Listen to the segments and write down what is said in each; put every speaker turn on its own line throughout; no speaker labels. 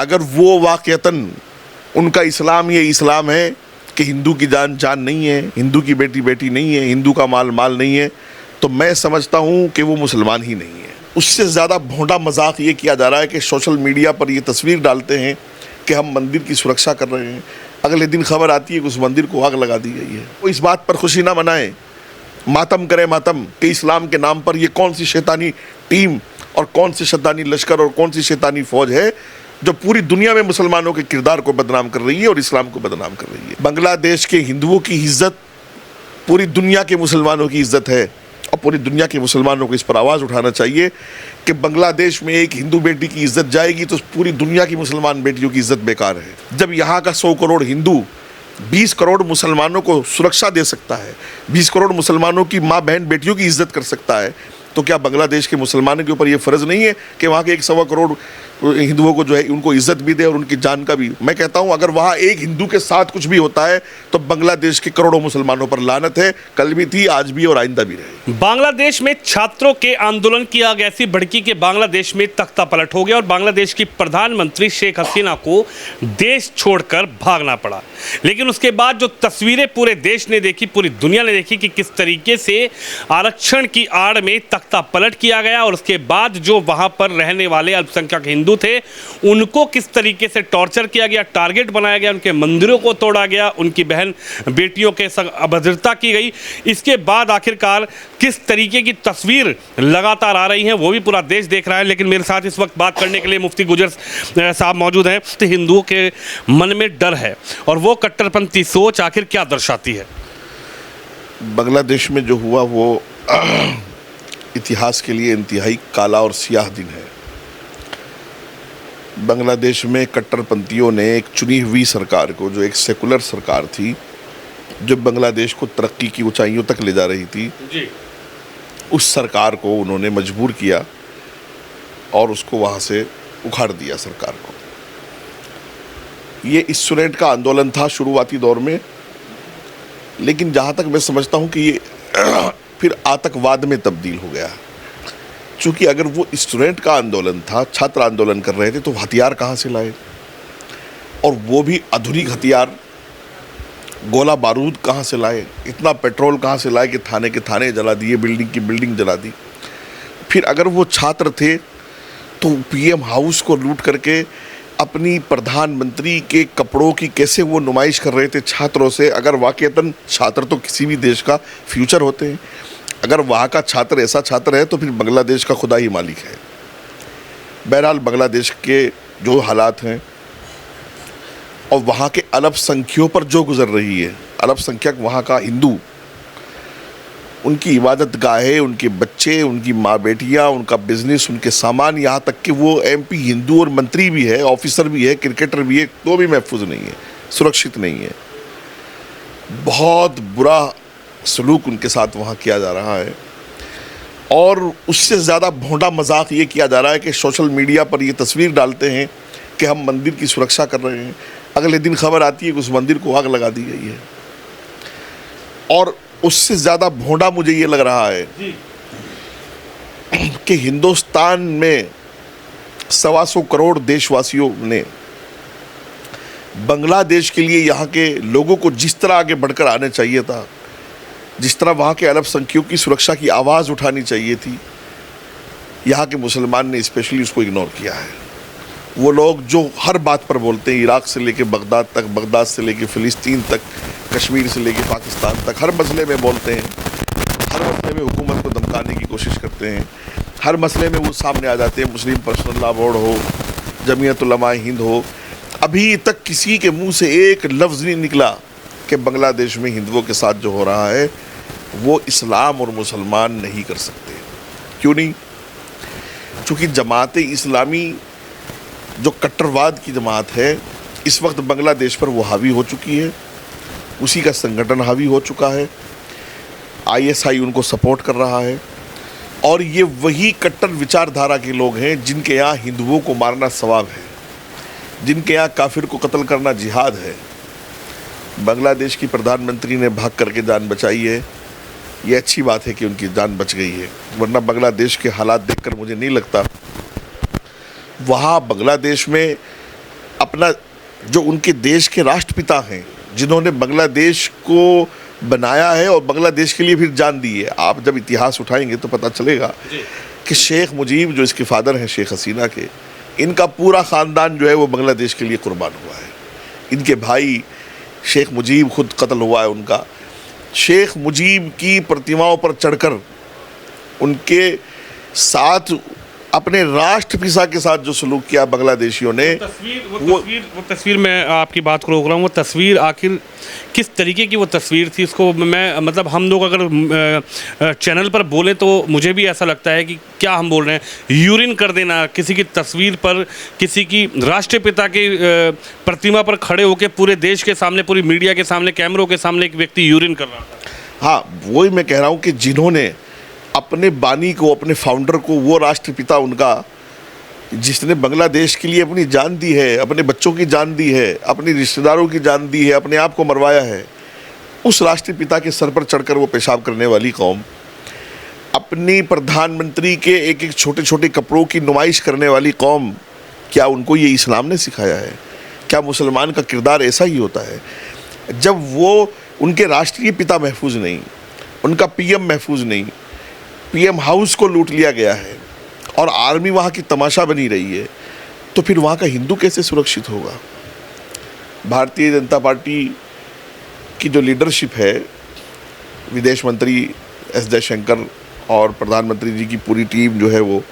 अगर वो वाक़यतन उनका इस्लाम ये इस्लाम है कि हिंदू की जान जान नहीं है, हिंदू की बेटी बेटी नहीं है, हिंदू का माल माल नहीं है, तो मैं समझता हूँ कि वो मुसलमान ही नहीं है। उससे ज़्यादा भोंडा मजाक ये किया जा रहा है कि सोशल मीडिया पर ये तस्वीर डालते हैं कि हम मंदिर की सुरक्षा कर रहे हैं, अगले दिन खबर आती है कि उस मंदिर को आग लगा दी गई है। वो इस बात पर खुशी ना मनाएं, मातम करें मातम कि इस्लाम के नाम पर ये कौन सी शैतानी टीम और कौन सी शैतानी लश्कर और कौन सी शैतानी फौज है जो पूरी दुनिया में मुसलमानों के किरदार को बदनाम कर रही है और इस्लाम को बदनाम कर रही है। बांग्लादेश के हिंदुओं की इज्जत पूरी दुनिया के मुसलमानों की इज्जत है और पूरी दुनिया के मुसलमानों को इस पर आवाज़ उठाना चाहिए कि बांग्लादेश में एक हिंदू बेटी की इज्जत जाएगी तो पूरी दुनिया की मुसलमान बेटियों की इज्जत बेकार है। जब यहाँ का 100 करोड़ हिंदू 20 करोड़ मुसलमानों को सुरक्षा दे सकता है, 20 करोड़ मुसलमानों की माँ बहन बेटियों की इज्जत कर सकता है, तो क्या बांग्लादेश के मुसलमानों के ऊपर ये फ़र्ज़ नहीं है कि वहाँ के 1 करोड़ हिंदुओं को जो है उनको इज्जत भी दे और उनकी जान का भी। मैं कहता हूँ अगर वहाँ एक हिंदू के साथ कुछ भी होता है तो बांग्लादेश के करोड़ों मुसलमानों पर लानत है, कल भी थी, आज भी और आइंदा भी रहे।
बांग्लादेश में छात्रों के आंदोलन की आग ऐसी भड़की कि बांग्लादेश में तख्ता पलट हो गया और बांग्लादेश की प्रधानमंत्री शेख हसीना को देश छोड़कर भागना पड़ा। लेकिन उसके बाद जो तस्वीरें पूरे देश ने देखी, पूरी दुनिया ने देखी कि किस तरीके से आरक्षण की आड़ में तख्ता पलट किया गया और उसके बाद जो वहाँ पर रहने वाले अल्पसंख्यक हिंदू थे उनको किस तरीके से टॉर्चर किया गया, टारगेट बनाया गया, उनके मंदिरों को तोड़ा गया, उनकी बहन बेटियों के संग अभद्रता की गई। इसके बाद आखिरकार किस तरीके की तस्वीर लगातार आ रही है वो भी पूरा देश देख रहा है। लेकिन मेरे साथ इस वक्त बात करने के लिए मुफ्ती गुजर साहब मौजूद हैं। तो हिंदुओं के मन में डर है और वो कट्टरपंथी सोच आखिर क्या दर्शाती है?
बांग्लादेश में जो हुआ वो इतिहास के लिए इंतहाई काला और सियाह दिन है। बांग्लादेश में कट्टरपंथियों ने एक चुनी हुई सरकार को, जो एक सेकुलर सरकार थी, जो बांग्लादेश को तरक्की की ऊंचाइयों तक ले जा रही थी जी, उस सरकार को उन्होंने मजबूर किया और उसको वहाँ से उखाड़ दिया सरकार को। ये स्टूडेंट का आंदोलन था शुरुआती दौर में, लेकिन जहाँ तक मैं समझता हूँ कि ये फिर आतंकवाद में तब्दील हो गया। चूँकि अगर वो स्टूडेंट का आंदोलन था, छात्र आंदोलन कर रहे थे, तो हथियार कहाँ से लाए, और वो भी आधुनिक हथियार, गोला बारूद कहाँ से लाए, इतना पेट्रोल कहाँ से लाए कि थाने के थाने जला दिए, बिल्डिंग की बिल्डिंग जला दी। फिर अगर वो छात्र थे तो पीएम हाउस को लूट करके अपनी प्रधानमंत्री के कपड़ों की कैसे वो नुमाइश कर रहे थे छात्रों से। अगर वाकईतन छात्र तो किसी भी देश का फ्यूचर होते हैं, अगर वहाँ का छात्र ऐसा छात्र है तो फिर बांग्लादेश का खुदा ही मालिक है। बहरहाल बांग्लादेश के जो हालात हैं और वहाँ के अल्पसंख्यों पर जो गुजर रही है, अल्पसंख्यक वहाँ का हिंदू, उनकी इबादत गाहें, उनके बच्चे, उनकी माँ बेटियाँ, उनका बिजनेस, उनके सामान, यहाँ तक कि वो एमपी हिंदू और मंत्री भी है, ऑफिसर भी है, क्रिकेटर भी है, तो भी महफूज नहीं है, सुरक्षित नहीं है। बहुत बुरा सलूक उनके साथ वहाँ किया जा रहा है और उससे ज़्यादा भोंडा मजाक ये किया जा रहा है कि सोशल मीडिया पर ये तस्वीर डालते हैं कि हम मंदिर की सुरक्षा कर रहे हैं, अगले दिन खबर आती है कि उस मंदिर को आग लगा दी गई है। और उससे ज़्यादा भोंडा मुझे ये लग रहा है कि हिंदुस्तान में 125 करोड़ देशवासियों ने बांग्लादेश के लिए यहाँ के लोगों को जिस तरह आगे बढ़कर आना चाहिए था, जिस तरह वहाँ के अल्पसंख्यकों की सुरक्षा की आवाज़ उठानी चाहिए थी, यहाँ के मुसलमान ने स्पेशली उसको इग्नोर किया है। वो लोग जो हर बात पर बोलते हैं, इराक़ से लेके बगदाद तक, बगदाद से लेके फ़िलिस्तीन तक, कश्मीर से लेके पाकिस्तान तक, हर मसले में बोलते हैं, हर मसले में हुकूमत को धमकाने की कोशिश करते हैं, हर मसले में वो सामने आ जाते हैं। मुस्लिम पर्सनल लॉ बोर्ड हो, जमीयत उलमा हिंद हो, अभी तक किसी के मुंह से एक लफ्ज़ नहीं निकला कि बांग्लादेश में हिंदुओं के साथ जो हो रहा है वो इस्लाम और मुसलमान नहीं कर सकते। क्यों नहीं? चूँकि जमात इस्लामी जो कट्टरवाद की जमात है इस वक्त बांग्लादेश पर वो हावी हो चुकी है, उसी का संगठन हावी हो चुका है, ISI उनको सपोर्ट कर रहा है और ये वही कट्टर विचारधारा के लोग हैं जिनके यहाँ हिंदुओं को मारना सवाब है, जिनके यहाँ काफिर को कत्ल करना जिहाद है। बांग्लादेश की प्रधानमंत्री ने भाग करके जान बचाई है, ये अच्छी बात है कि उनकी जान बच गई है, वरना बांग्लादेश के हालात देखकर मुझे नहीं लगता। वहाँ बांग्लादेश में अपना जो उनके देश के राष्ट्रपिता हैं, जिन्होंने बांग्लादेश को बनाया है और बांग्लादेश के लिए फिर जान दी है, आप जब इतिहास उठाएंगे तो पता चलेगा कि शेख मुजीब जो इसके फादर हैं शेख हसीना के, इनका पूरा ख़ानदान जो है वो बांग्लादेश के लिए कुर्बान हुआ है। इनके भाई शेख मुजीब खुद कत्ल हुआ है उनका। शेख मुजीब की प्रतिमाओं पर चढ़कर उनके साथ अपने राष्ट्रपिता के साथ जो सलूक किया बांग्लादेशियों ने,
वो तस्वीर मैं आपकी बात को रोक रहा हूँ। वो तस्वीर आखिर किस तरीके की वो तस्वीर थी, इसको मैं मतलब हम लोग अगर चैनल पर बोलें तो मुझे भी ऐसा लगता है कि क्या हम बोल रहे हैं, यूरिन कर देना किसी की तस्वीर पर, किसी की राष्ट्रपिता की प्रतिमा पर खड़े होकर पूरे देश के सामने, पूरी मीडिया के सामने, कैमरों के सामने एक व्यक्ति यूरिन कर रहा था।
हाँ, वही मैं कह रहा हूँ कि जिन्होंने अपने बानी को, अपने फाउंडर को, वो राष्ट्रपिता उनका जिसने बांग्लादेश के लिए अपनी जान दी है, अपने बच्चों की जान दी है, अपने रिश्तेदारों की जान दी है, अपने आप को मरवाया है, उस राष्ट्रपिता के सर पर चढ़कर वो पेशाब करने वाली कौम, अपनी प्रधानमंत्री के एक एक छोटे छोटे कपड़ों की नुमाइश करने वाली कौम, क्या उनको ये इस्लाम ने सिखाया है? क्या मुसलमान का किरदार ऐसा ही होता है? जब वो उनके राष्ट्रीय पिता महफूज नहीं, उनका पीएम महफूज नहीं, पीएम हाउस को लूट लिया गया है और आर्मी वहाँ की तमाशा बनी रही है, तो फिर वहाँ का हिंदू कैसे सुरक्षित होगा? भारतीय जनता पार्टी की जो लीडरशिप है, विदेश मंत्री एस जयशंकर और प्रधानमंत्री जी की पूरी टीम जो है वो,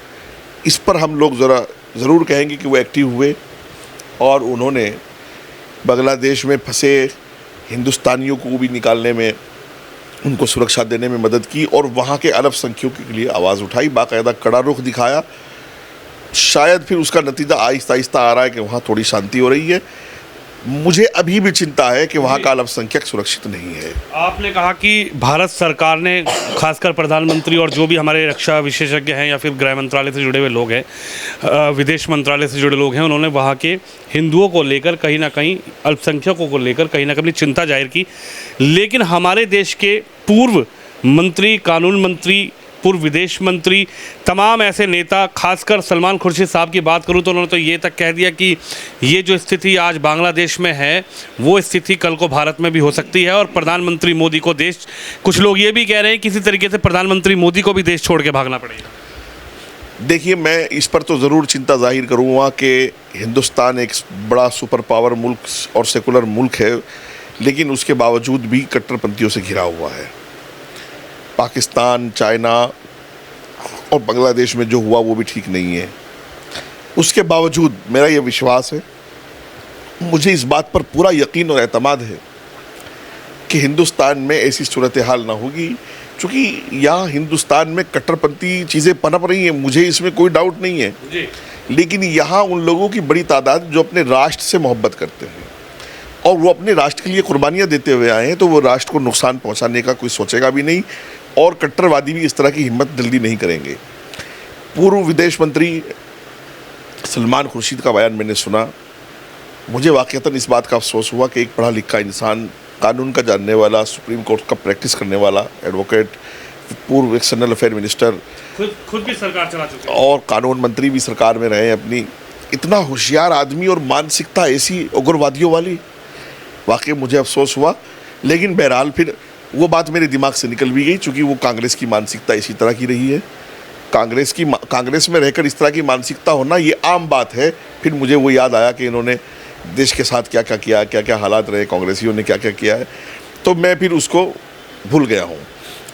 इस पर हम लोग ज़रूर कहेंगे कि वो एक्टिव हुए और उन्होंने बांग्लादेश में फंसे हिंदुस्तानियों को भी निकालने में, उनको सुरक्षा देने में मदद की और वहाँ के अल्पसंख्यकों के लिए आवाज़ उठाई, बाकायदा कड़ा रुख दिखाया। शायद फिर उसका नतीजा आहिस्ता आहिस्ता आ रहा है कि वहाँ थोड़ी शांति हो रही है। मुझे अभी भी चिंता है कि वहाँ का अल्पसंख्यक सुरक्षित नहीं है।
आपने कहा कि भारत सरकार ने, खासकर प्रधानमंत्री और जो भी हमारे रक्षा विशेषज्ञ हैं या फिर गृह मंत्रालय से जुड़े हुए लोग हैं, विदेश मंत्रालय से जुड़े लोग हैं, उन्होंने वहाँ के हिंदुओं को लेकर कहीं ना कहीं, अल्पसंख्यकों को लेकर कहीं ना कहीं चिंता जाहिर की। लेकिन हमारे देश के पूर्व मंत्री, कानून मंत्री, पूर्व विदेश मंत्री, तमाम ऐसे नेता, खासकर सलमान खुर्शीद साहब की बात करूं तो उन्होंने तो ये तक कह दिया कि ये जो स्थिति आज बांग्लादेश में है वो स्थिति कल को भारत में भी हो सकती है और प्रधानमंत्री मोदी को देश, कुछ लोग ये भी कह रहे हैं किसी तरीके से प्रधानमंत्री मोदी को भी देश छोड़ के भागना पड़ेगा।
देखिए, मैं इस पर तो ज़रूर चिंता जाहिर करूँगा कि हिंदुस्तान एक बड़ा सुपर पावर मुल्क और सेकुलर मुल्क है, लेकिन उसके बावजूद भी कट्टरपंथियों से घिरा हुआ है। पाकिस्तान, चाइना और बांग्लादेश में जो हुआ वो भी ठीक नहीं है। उसके बावजूद मेरा ये विश्वास है, मुझे इस बात पर पूरा यकीन और एतमाद है कि हिंदुस्तान में ऐसी सूरत हाल ना होगी, क्योंकि यहाँ हिंदुस्तान में कट्टरपंथी चीज़ें पनप रही हैं, मुझे इसमें कोई डाउट नहीं है। लेकिन यहाँ उन लोगों की बड़ी तादाद जो अपने राष्ट्र से मोहब्बत करते हैं और वो अपने राष्ट्र के लिए कुर्बानियाँ देते हुए आए हैं, तो वो राष्ट्र को नुकसान पहुँचाने का कोई सोचेगा भी नहीं और कट्टरवादी भी इस तरह की हिम्मत जल्दी नहीं करेंगे। पूर्व विदेश मंत्री सलमान खुर्शीद का बयान मैंने सुना, मुझे वाकईतन इस बात का अफसोस हुआ कि एक पढ़ा लिखा इंसान, कानून का जानने वाला, सुप्रीम कोर्ट का प्रैक्टिस करने वाला एडवोकेट, पूर्व एक्सटर्नल अफेयर मिनिस्टर,
खुद भी सरकार चला चुके
और कानून मंत्री भी सरकार में रहे अपनी, इतना होशियार आदमी और मानसिकता ऐसी उग्रवादियों वाली, वाकई मुझे अफसोस हुआ। लेकिन बहरहाल फिर वो बात मेरे दिमाग से निकल भी गई, चूँकि वो कांग्रेस की मानसिकता इसी तरह की रही है। कांग्रेस में रहकर इस तरह की मानसिकता होना ये आम बात है। फिर मुझे वो याद आया कि इन्होंने देश के साथ क्या क्या किया, क्या क्या हालात रहे, कांग्रेसियों ने क्या क्या किया है, तो मैं फिर उसको भूल गया हूँ।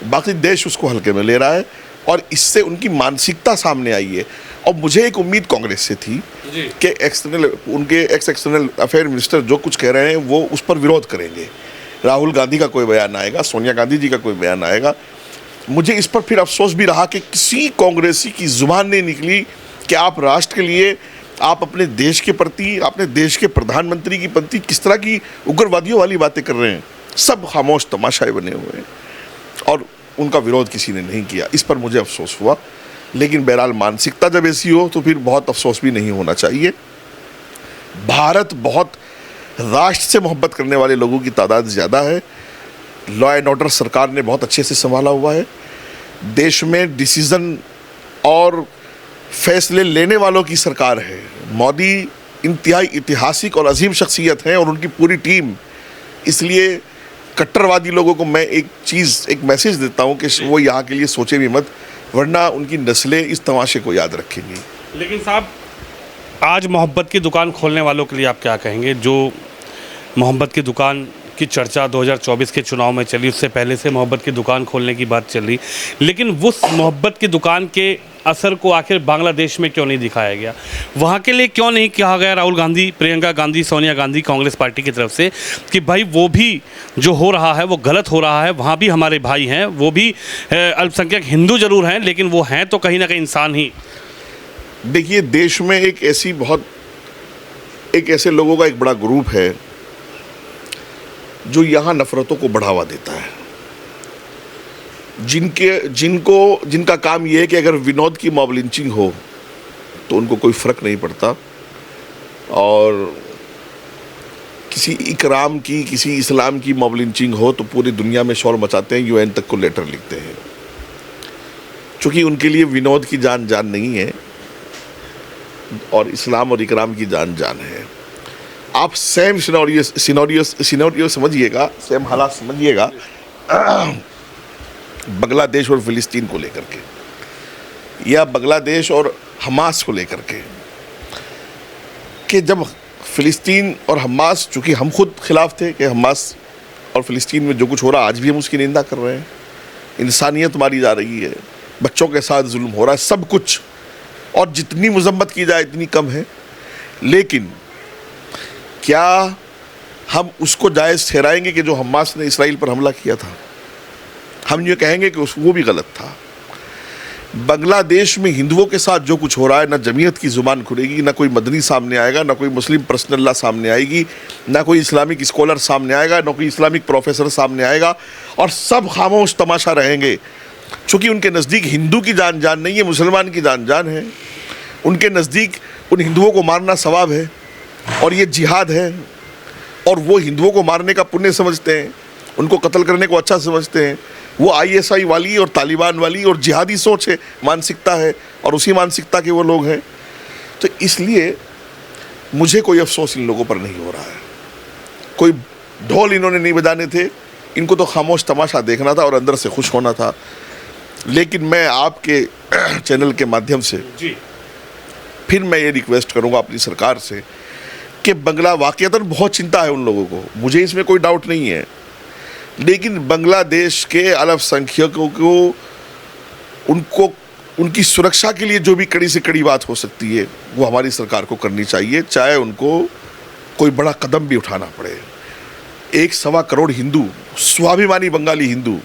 बाकी देश उसको हल्के में ले रहा है और इससे उनकी मानसिकता सामने आई है। और मुझे एक उम्मीद कांग्रेस से थी कि उनके एक्सटर्नल अफेयर मिनिस्टर जो कुछ कह रहे हैं वो उस पर विरोध करेंगे, राहुल गांधी का कोई बयान आएगा, सोनिया गांधी जी का कोई बयान आएगा। मुझे इस पर फिर अफसोस भी रहा कि किसी कांग्रेसी की जुबान नहीं निकली कि आप राष्ट्र के लिए, आप अपने देश के प्रति, अपने देश के प्रधानमंत्री की प्रति किस तरह की उग्रवादियों वाली बातें कर रहे हैं। सब खामोश तमाशाए बने हुए हैं और उनका विरोध किसी ने नहीं किया। इस पर मुझे अफसोस हुआ। लेकिन बहरहाल मानसिकता जब ऐसी हो तो फिर बहुत अफसोस भी नहीं होना चाहिए। भारत बहुत राष्ट्र से मोहब्बत करने वाले लोगों की तादाद ज़्यादा है। लॉ एंड ऑर्डर सरकार ने बहुत अच्छे से संभाला हुआ है। देश में डिसीज़न और फैसले लेने वालों की सरकार है। मोदी इंतहाई ऐतिहासिक और अजीम शख्सियत हैं और उनकी पूरी टीम। इसलिए कट्टरवादी लोगों को मैं एक मैसेज देता हूं कि वो यहाँ के लिए सोचे भी मत, वरना उनकी नस्लें इस तमाशे को याद रखेंगी।
लेकिन साहब, आज मोहब्बत की दुकान खोलने वालों के लिए आप क्या कहेंगे? जो मोहब्बत की दुकान की चर्चा 2024 के चुनाव में चली, उससे पहले से मोहब्बत की दुकान खोलने की बात चल रही, लेकिन उस मोहब्बत की दुकान के असर को आखिर बांग्लादेश में क्यों नहीं दिखाया गया? वहाँ के लिए क्यों नहीं कहा गया राहुल गांधी, प्रियंका गांधी, सोनिया गांधी, कांग्रेस पार्टी की तरफ से कि भाई वो भी जो हो रहा है वो गलत हो रहा है, वहाँ भी हमारे भाई हैं, वो भी अल्पसंख्यक हिंदू जरूर हैं लेकिन वो हैं तो कहीं ना कहीं इंसान ही।
देखिए, देश में एक ऐसे लोगों का एक बड़ा ग्रुप है जो यहाँ नफरतों को बढ़ावा देता है, जिनका काम ये है कि अगर विनोद की मॉब लिंचिंग हो तो उनको कोई फ़र्क नहीं पड़ता, और किसी इकराम की, किसी इस्लाम की मॉब लिंचिंग हो तो पूरी दुनिया में शोर मचाते हैं, यूएन तक को लेटर लिखते हैं। चूँकि उनके लिए विनोद की जान नहीं है और इस्लाम और इकराम की जान है। आप सेम सिनेरियो समझिएगा, सेम हालात समझिएगा बांग्लादेश और फ़िलिस्तीन को लेकर के, या बांग्लादेश और हमास को लेकर के, कि जब फ़िलिस्तीन और हमास, चूँकि हम खुद खिलाफ थे कि हमास और फ़िलिस्तीन में जो कुछ हो रहा है आज भी हम उसकी निंदा कर रहे हैं, इंसानियत मारी जा रही है, बच्चों के साथ जुल्म हो रहा है, सब कुछ, और जितनी मजम्मत की जाए इतनी कम है। लेकिन क्या हम उसको जायज़ ठहराएंगे कि जो हमास ने इसराइल पर हमला किया था, हम ये कहेंगे कि वो भी गलत था? बांग्लादेश में हिंदुओं के साथ जो कुछ हो रहा है, ना जमीयत की ज़ुबान खुलेगी, ना कोई मदनी सामने आएगा, ना कोई मुस्लिम पर्सनल लॉ सामने आएगी, ना कोई इस्लामिक स्कॉलर सामने आएगा, ना कोई इस्लामिक प्रोफेसर सामने आएगा, और सब खामोश तमाशा रहेंगे। चूँकि उनके नज़दीक हिंदू की जान नहीं है, मुसलमान की जान है। उनके नज़दीक उन हिंदुओं को मारना सवाब है और ये जिहाद है, और वो हिंदुओं को मारने का पुण्य समझते हैं, उनको कत्ल करने को अच्छा समझते हैं। वो ISI वाली और तालिबान वाली और जिहादी सोच है, मानसिकता है, और उसी मानसिकता के वो लोग हैं। तो इसलिए मुझे कोई अफसोस इन लोगों पर नहीं हो रहा है। कोई ढोल इन्होंने नहीं बजाने थे, इनको तो खामोश तमाशा देखना था और अंदर से खुश होना था। लेकिन मैं आपके चैनल के माध्यम से फिर मैं ये रिक्वेस्ट करूँगा अपनी सरकार से कि वाक़ईतन बहुत चिंता है उन लोगों को, मुझे इसमें कोई डाउट नहीं है, लेकिन बांग्लादेश के अल्पसंख्यकों को, उनकी सुरक्षा के लिए जो भी कड़ी से कड़ी बात हो सकती है वो हमारी सरकार को करनी चाहिए, चाहे उनको कोई बड़ा कदम भी उठाना पड़े। 1.25 करोड़ हिंदू, स्वाभिमानी बंगाली हिंदू,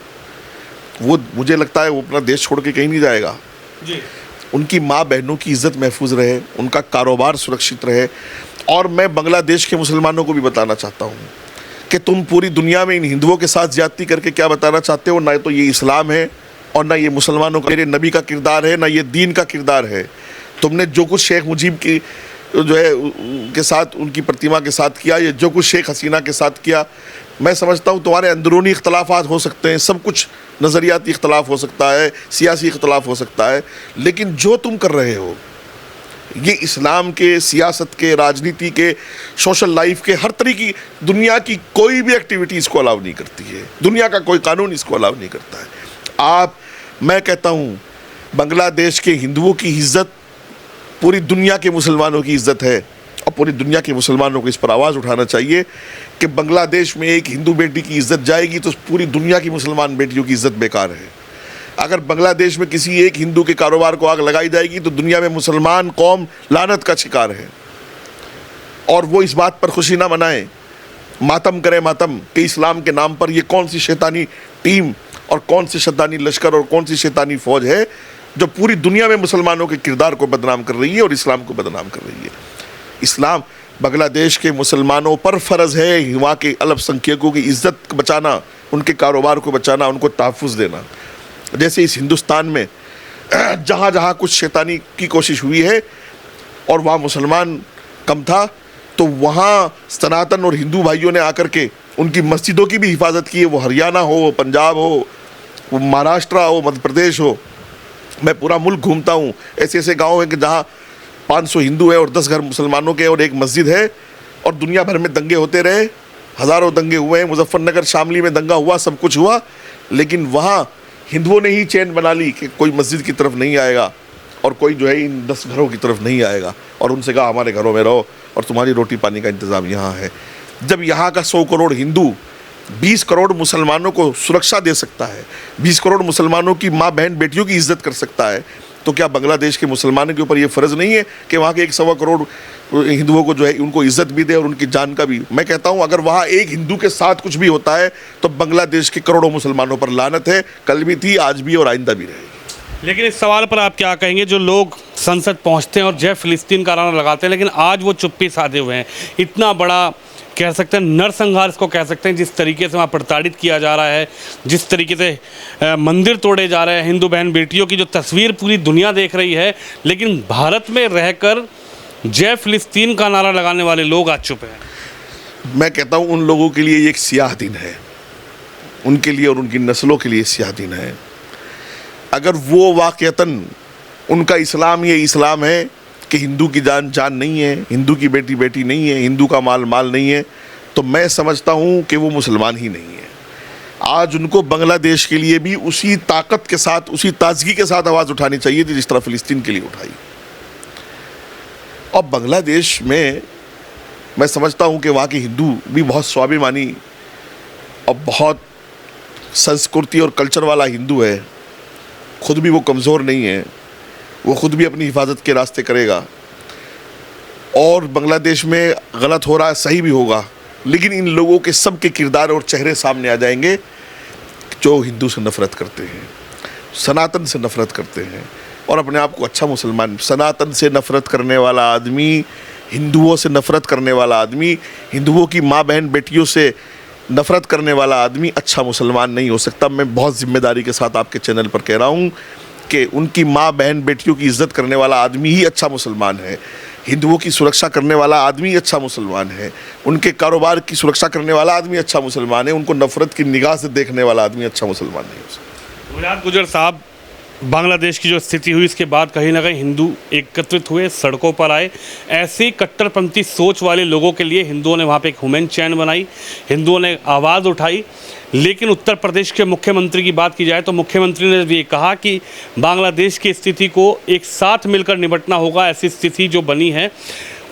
वो मुझे लगता है वो अपना देश छोड़ के कहीं नहीं जाएगा जी। उनकी माँ बहनों की इज़्ज़त महफूज रहे, उनका कारोबार सुरक्षित रहे। और मैं बांग्लादेश के मुसलमानों को भी बताना चाहता हूँ कि तुम पूरी दुनिया में इन हिंदुओं के साथ ज्यादती करके क्या बताना चाहते हो? ना तो ये इस्लाम है और ना ये मुसलमानों का, मेरे नबी का किरदार है, ना ये दीन का किरदार है। तुमने जो कुछ शेख मुजीब की जो है के साथ, उनकी प्रतिमा के साथ किया, ये जो कुछ शेख हसीना के साथ किया, मैं समझता हूँ तुम्हारे अंदरूनी इख्तलाफात हो सकते हैं, सब कुछ नज़रियाती इख्तलाफ हो सकता है, सियासी इख्तलाफ हो सकता है, लेकिन जो तुम कर रहे हो ये इस्लाम के, सियासत के, राजनीति के, सोशल लाइफ के, हर तरह की दुनिया की कोई भी एक्टिविटी इसको अलाउ नहीं करती है, दुनिया का कोई कानून इसको अलाउ नहीं करता है। मैं कहता हूँ बांग्लादेश के हिंदुओं की इज़्ज़त पूरी दुनिया के मुसलमानों की इज़्ज़त है, और पूरी दुनिया के मुसलमानों को इस पर आवाज़ उठाना चाहिए कि बांग्लादेश में एक हिंदू बेटी की इज़्ज़त जाएगी तो पूरी दुनिया की मुसलमान बेटियों की इज़्ज़त बेकार है। अगर बांग्लादेश में किसी एक हिंदू के कारोबार को आग लगाई जाएगी तो दुनिया में मुसलमान कौम लानत का शिकार है, और वो इस बात पर खुशी ना मनाएं, मातम करें मातम कि इस्लाम के नाम पर ये कौन सी शैतानी टीम और कौन सी शैतानी लश्कर और कौन सी शैतानी फौज है जो पूरी दुनिया में मुसलमानों के किरदार को बदनाम कर रही है और इस्लाम को बदनाम कर रही है। इस्लाम, बांग्लादेश के मुसलमानों पर फ़र्ज़ है वहाँ के अल्पसंख्यकों की इज़्ज़त बचाना, उनके कारोबार को बचाना, उनको तहफ़्फ़ुज़ देना। जैसे इस हिंदुस्तान में जहाँ जहाँ कुछ शैतानी की कोशिश हुई है और वहाँ मुसलमान कम था, तो वहाँ सनातन और हिंदू भाइयों ने आकर के उनकी मस्जिदों की भी हिफाजत की है, वो हरियाणा हो, वो पंजाब हो, वो महाराष्ट्र हो, मध्य प्रदेश हो। मैं पूरा मुल्क घूमता हूँ, ऐसे ऐसे गाँव हैं कि जहाँ 500 हिंदू है और 10 घर मुसलमानों के और एक मस्जिद है, और दुनिया भर में दंगे होते रहे, हज़ारों दंगे हुए हैं, मुजफ्फरनगर शामली में दंगा हुआ, सब कुछ हुआ, लेकिन वहाँ हिंदुओं ने ही चैन बना ली कि कोई मस्जिद की तरफ नहीं आएगा और कोई जो है इन 10 घरों की तरफ नहीं आएगा, और उनसे कहा हमारे घरों में रहो और तुम्हारी रोटी पानी का इंतज़ाम यहाँ है। जब यहाँ का 100 करोड़ हिंदू 20 करोड़ मुसलमानों को सुरक्षा दे सकता है, 20 करोड़ मुसलमानों की माँ बहन बेटियों की इज्जत कर सकता है, तो क्या बांग्लादेश के मुसलमानों के ऊपर ये फ़र्ज़ नहीं है कि वहाँ के 1.25 करोड़ हिंदुओं को जो है उनको इज्जत भी दे और उनकी जान का भी? मैं कहता हूँ अगर वहाँ एक हिंदू के साथ कुछ भी होता है तो बांग्लादेश के करोड़ों मुसलमानों पर लानत है, कल भी थी, आज भी और आइंदा भी रहेगी।
लेकिन इस सवाल पर आप क्या कहेंगे, जो लोग संसद पहुंचते हैं और जय फिलिस्तीन का नारा लगाते हैं, लेकिन आज वो चुप्पी साधे हुए हैं? इतना बड़ा कह सकते हैं नरसंहार इसको कह सकते हैं, जिस तरीके से वहाँ प्रताड़ित किया जा रहा है, जिस तरीके से मंदिर तोड़े जा रहे हैं, हिंदू बहन बेटियों की जो तस्वीर पूरी दुनिया देख रही है, लेकिन भारत में रहकर जय फिलिस्तीन का नारा लगाने वाले लोग आज चुप हैं।
मैं कहता हूँ उन लोगों के लिए ये एक स्याह दिन है, उनके लिए और उनकी नस्लों के लिए स्याह दिन है। अगर वो वाक़तन उनका इस्लाम ये इस्लाम है कि हिंदू की जान जान नहीं है, हिंदू की बेटी बेटी नहीं है, हिंदू का माल माल नहीं है, तो मैं समझता हूँ कि वो मुसलमान ही नहीं है। आज उनको बांग्लादेश के लिए भी उसी ताकत के साथ, उसी ताजगी के साथ आवाज़ उठानी चाहिए थी जिस तरह फ़िलिस्तीन के लिए उठाई। और बांग्लादेश में मैं समझता हूँ कि वहाँ के हिंदू भी बहुत स्वाभिमानी और बहुत संस्कृति और कल्चर वाला हिंदू है, खुद भी वो कमज़ोर नहीं है, वो खुद भी अपनी हिफाजत के रास्ते करेगा। और बांग्लादेश में गलत हो रहा है, सही भी होगा, लेकिन इन लोगों के सब के किरदार और चेहरे सामने आ जाएंगे जो हिंदू से नफ़रत करते हैं, सनातन से नफ़रत करते हैं और अपने आप को अच्छा मुसलमान। सनातन से नफ़रत करने वाला आदमी, हिंदुओं से नफ़रत करने वाला आदमी, हिंदुओं की माँ बहन बेटियों से नफ़रत करने वाला आदमी अच्छा मुसलमान नहीं हो सकता। मैं बहुत ज़िम्मेदारी के साथ आपके चैनल पर कह रहा हूँ कि उनकी माँ बहन बेटियों की इज़्ज़त करने वाला आदमी ही अच्छा मुसलमान है, हिंदुओं की सुरक्षा करने वाला आदमी अच्छा मुसलमान है, उनके कारोबार की सुरक्षा करने वाला आदमी अच्छा मुसलमान है, उनको नफ़रत की निगाह से देखने वाला आदमी अच्छा मुसलमान नहीं हो सकता।
मुराद गुजर साहब, बांग्लादेश की जो स्थिति हुई इसके बाद कहीं ना कहीं हिंदू एकत्रित हुए, सड़कों पर आए। ऐसी कट्टरपंथी सोच वाले लोगों के लिए हिंदुओं ने वहाँ पे एक ह्यूमन चैन बनाई, हिंदुओं ने आवाज़ उठाई। लेकिन उत्तर प्रदेश के मुख्यमंत्री की बात की जाए तो मुख्यमंत्री ने भी कहा कि बांग्लादेश की स्थिति को एक साथ मिलकर निपटना होगा। ऐसी स्थिति जो बनी है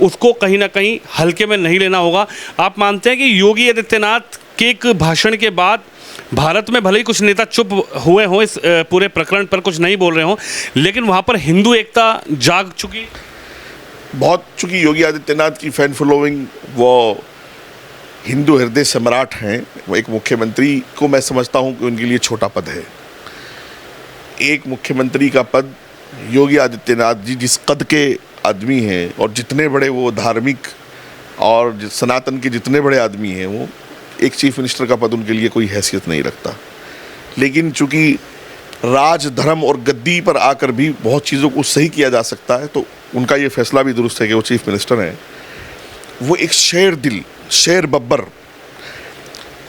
उसको कहीं ना कहीं हल्के में नहीं लेना होगा। आप मानते हैं कि योगी आदित्यनाथ के एक भाषण के बाद भारत में भले ही कुछ नेता चुप हुए हों, इस पूरे प्रकरण पर कुछ नहीं बोल रहे हों, लेकिन वहाँ पर हिंदू एकता जाग चुकी
बहुत, चूँकि योगी आदित्यनाथ की फैन फॉलोइंग, वो हिंदू हृदय सम्राट हैं, वो एक मुख्यमंत्री को मैं समझता हूँ कि उनके लिए छोटा पद है। एक मुख्यमंत्री का पद योगी आदित्यनाथ जी जिस कद के आदमी हैं और जितने बड़े वो धार्मिक और सनातन के जितने बड़े आदमी हैं, वो एक चीफ मिनिस्टर का पद उनके लिए कोई हैसियत नहीं रखता। लेकिन चूँकि राज धर्म और गद्दी पर आकर भी बहुत चीज़ों को सही किया जा सकता है, तो उनका ये फैसला भी दुरुस्त है कि वो चीफ मिनिस्टर हैं। वो एक शेर दिल, शेर बब्बर,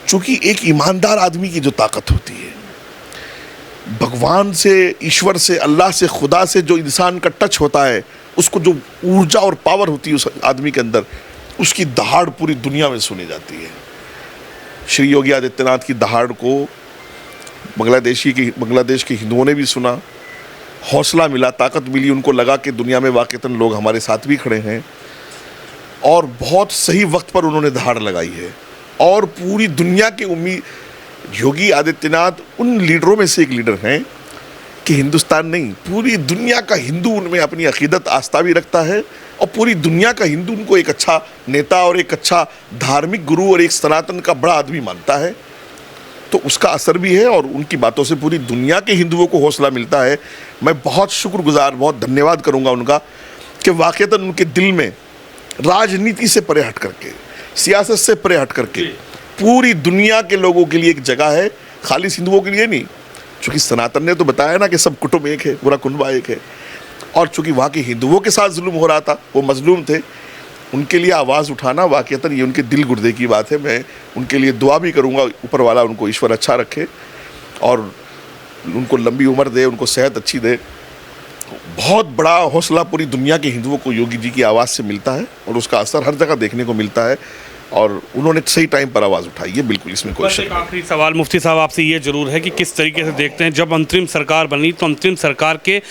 चूँकि एक ईमानदार आदमी की जो ताकत होती है, भगवान से, ईश्वर से, अल्लाह से, खुदा से जो इंसान का टच होता है, उसको जो ऊर्जा और पावर होती है उस आदमी के अंदर, उसकी दहाड़ पूरी दुनिया में सुनी जाती है। श्री योगी आदित्यनाथ की दहाड़ को बांग्लादेश के हिंदुओं ने भी सुना, हौसला मिला, ताकत मिली, उनको लगा कि दुनिया में वाक़तन लोग हमारे साथ भी खड़े हैं, और बहुत सही वक्त पर उन्होंने दहाड़ लगाई है। और पूरी दुनिया के योगी आदित्यनाथ उन लीडरों में से एक लीडर हैं कि हिंदुस्तान नहीं, पूरी दुनिया का हिंदू उनमें अपनी अकीदत आस्था भी रखता है, और पूरी दुनिया का हिंदू उनको एक अच्छा नेता और एक अच्छा धार्मिक गुरु और एक सनातन का बड़ा आदमी मानता है। तो उसका असर भी है और उनकी बातों से पूरी दुनिया के हिंदुओं को हौसला मिलता है। मैं बहुत शुक्रगुजार, बहुत धन्यवाद करूंगा उनका कि वाक़तन उनके दिल में राजनीति से परे हट करके, सियासत से परे हट करके पूरी दुनिया के लोगों के लिए एक जगह है, खालिस हिंदुओं के लिए नहीं। चूँकि सनातन ने तो बताया ना कि सब कुटुंब एक है, पूरा कुनबा एक है, और चूँकि वहाँ के हिंदुओं के साथ जुल्म हो रहा था, वो मजलूम थे, उनके लिए आवाज़ उठाना वाक़तन ये उनके दिल गुर्दे की बात है। मैं उनके लिए दुआ भी करूँगा, ऊपर वाला उनको ईश्वर अच्छा रखे और उनको लंबी उम्र दे, उनको सेहत अच्छी दे। बहुत बड़ा हौसला पूरी दुनिया के हिंदुओं को योगी जी की आवाज़ से मिलता है और उसका असर हर जगह देखने को मिलता है और उन्होंने सही टाइम पर आवाज़ उठाई है, बिल्कुल इसमें कोई
बस
शक
एक
नहीं।
आखिरी सवाल मुफ्ती साहब आपसे ये जरूर है कि किस तरीके से देखते हैं जब अंतरिम सरकार बनी तो अंतरिम सरकार के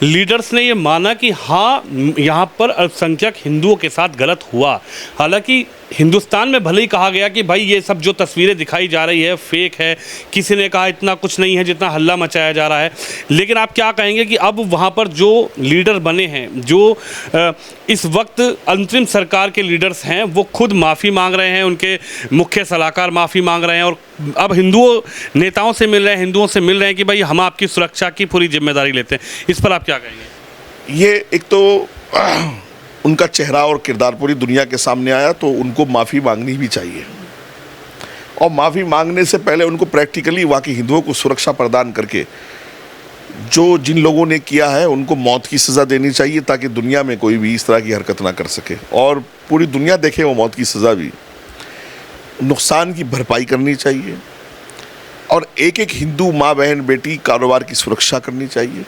लीडर्स ने ये माना कि हाँ यहाँ पर अल्पसंख्यक हिंदुओं के साथ गलत हुआ। हालांकि हिंदुस्तान में भले ही कहा गया कि भाई ये सब जो तस्वीरें दिखाई जा रही है फेक है, किसी ने कहा इतना कुछ नहीं है जितना हल्ला मचाया जा रहा है, लेकिन आप क्या कहेंगे कि अब वहाँ पर जो लीडर बने हैं, जो इस वक्त अंतरिम सरकार के लीडर्स हैं, वो खुद माफ़ी मांग रहे हैं, उनके मुख्य सलाहकार माफ़ी मांग रहे हैं और अब हिंदुओं नेताओं से मिल रहे हैं, हिंदुओं से मिल रहे हैं कि भाई हम आपकी सुरक्षा की पूरी जिम्मेदारी लेते हैं। इस पर आप क्या कहेंगे?
ये एक तो उनका चेहरा और किरदार पूरी दुनिया के सामने आया तो उनको माफ़ी मांगनी भी चाहिए और माफ़ी मांगने से पहले उनको प्रैक्टिकली वाकई हिंदुओं को सुरक्षा प्रदान करके जो जिन लोगों ने किया है उनको मौत की सज़ा देनी चाहिए ताकि दुनिया में कोई भी इस तरह की हरकत ना कर सके और पूरी दुनिया देखे वो मौत की सज़ा भी। नुकसान की भरपाई करनी चाहिए और एक एक हिंदू माँ बहन बेटी कारोबार की सुरक्षा करनी चाहिए।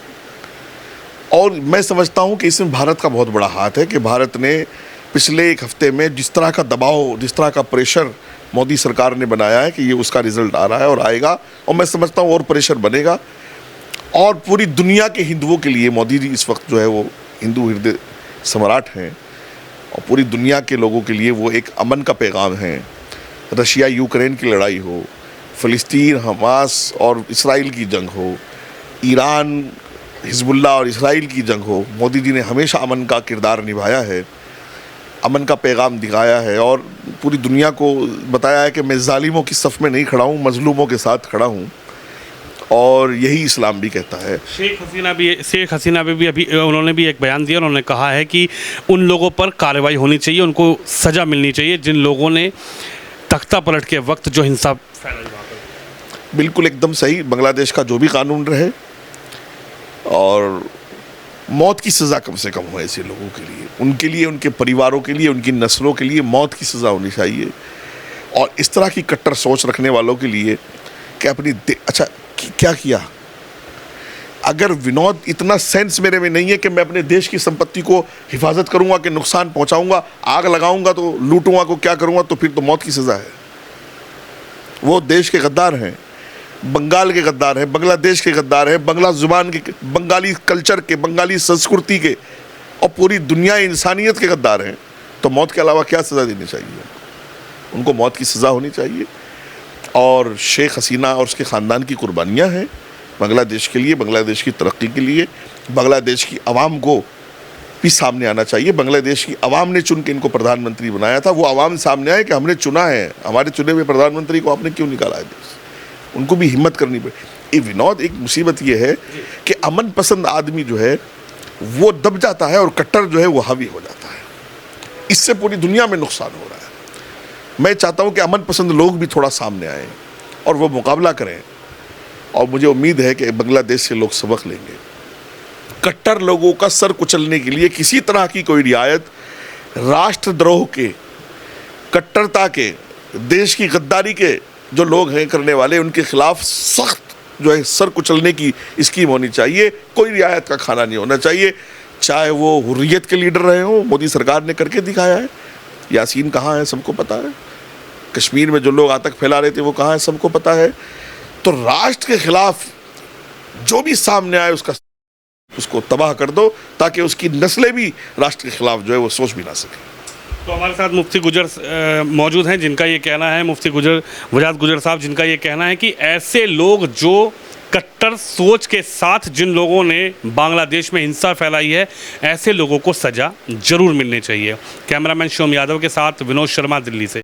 और मैं समझता हूं कि इसमें भारत का बहुत बड़ा हाथ है कि भारत ने पिछले एक हफ्ते में जिस तरह का दबाव, जिस तरह का प्रेशर मोदी सरकार ने बनाया है कि ये उसका रिजल्ट आ रहा है और आएगा और मैं समझता हूं और प्रेशर बनेगा। और पूरी दुनिया के हिंदुओं के लिए मोदी जी इस वक्त जो है वो हिंदू हृदय सम्राट हैं और पूरी दुनिया के लोगों के लिए वो एक अमन का पैगाम है। रशिया यूक्रेन की लड़ाई हो, फ़लस्तीन हमास और इसराइल की जंग हो, ईरान हिजबुल्लाह और इसराइल की जंग हो, मोदी जी ने हमेशा अमन का किरदार निभाया है, अमन का पैगाम दिखाया है और पूरी दुनिया को बताया है कि मैं जालिमों की सफ़ में नहीं खड़ा हूँ, मजलूमों के साथ खड़ा हूँ और यही इस्लाम भी कहता है।
शेख हसीना भी अभी उन्होंने भी एक बयान दिया, उन्होंने कहा है कि उन लोगों पर कार्रवाई होनी चाहिए, उनको सज़ा मिलनी चाहिए जिन लोगों ने तख्ता पलट के वक्त जो हिंसा फैलाई वहाँ पर।
बिल्कुल एकदम सही, बांग्लादेश का जो भी कानून रहे और मौत की सज़ा कम से कम हो ऐसे लोगों के लिए, उनके परिवारों के लिए, उनकी नस्लों के लिए मौत की सज़ा होनी चाहिए। और इस तरह की कट्टर सोच रखने वालों के लिए कि अपनी अच्छा क्या किया, अगर विनोद इतना सेंस मेरे में नहीं है कि मैं अपने देश की संपत्ति को हिफाजत करूंगा कि नुकसान पहुंचाऊंगा, आग लगाऊंगा तो लूटूंगा को क्या करूंगा, तो फिर तो मौत की सज़ा है। वो देश के गद्दार हैं, बंगाल के गद्दार हैं, बांग्लादेश के गद्दार हैं, बंगला ज़ुबान के, बंगाली कल्चर के, बंगाली संस्कृति के और पूरी दुनिया इंसानियत के गद्दार हैं। तो मौत के अलावा क्या सज़ा देनी चाहिए? उनको मौत की सज़ा होनी चाहिए। और शेख हसीना और उसके ख़ानदान की कुर्बानियाँ हैं बांग्लादेश के लिए, बांग्लादेश की तरक्की के लिए। बांग्लादेश की आवाम को भी सामने आना चाहिए। बांग्लादेश की आवाम ने चुन के इनको प्रधानमंत्री बनाया था, वो आवाम सामने आए कि हमने चुना है, हमारे चुने हुए प्रधानमंत्री को आपने क्यों निकाला है देश। उनको भी हिम्मत करनी पड़े। ये विनोद एक मुसीबत ये है कि अमन पसंद आदमी जो है वो दब जाता है और कट्टर जो है वो हावी हो जाता है। इससे पूरी दुनिया में नुकसान हो रहा है। मैं चाहता हूँ कि अमन पसंद लोग भी थोड़ा सामने आएँ और वो मुकाबला करें और मुझे उम्मीद है कि बांग्लादेश से लोग सबक लेंगे। कट्टर लोगों का सर कुचलने के लिए किसी तरह की कोई रियायत, राष्ट्रद्रोह के, कट्टरता के, देश की गद्दारी के जो लोग हैं करने वाले, उनके खिलाफ सख्त जो है सर कुचलने की स्कीम होनी चाहिए। कोई रियायत का खाना नहीं होना चाहिए, चाहे वो हुर्रियत के लीडर रहे हों। मोदी सरकार ने करके दिखाया है। यासीन कहाँ है सबको पता है, कश्मीर में जो लोग आतंक फैला रहे थे वो कहाँ है सबको पता है। तो राष्ट्र के खिलाफ जो भी सामने आए उसको तबाह कर दो ताकि उसकी नस्लें भी राष्ट्र के खिलाफ जो है वो सोच भी ना सकें।
तो हमारे साथ मुफ्ती गुजर मौजूद हैं जिनका ये कहना है, मुफ्ती वजाहत गुजर साहब, जिनका ये कहना है कि ऐसे लोग जो कट्टर सोच के साथ जिन लोगों ने बांग्लादेश में हिंसा फैलाई है, ऐसे लोगों को सज़ा जरूर मिलनी चाहिए। कैमरामैन शिवम यादव के साथ विनोद शर्मा, दिल्ली से।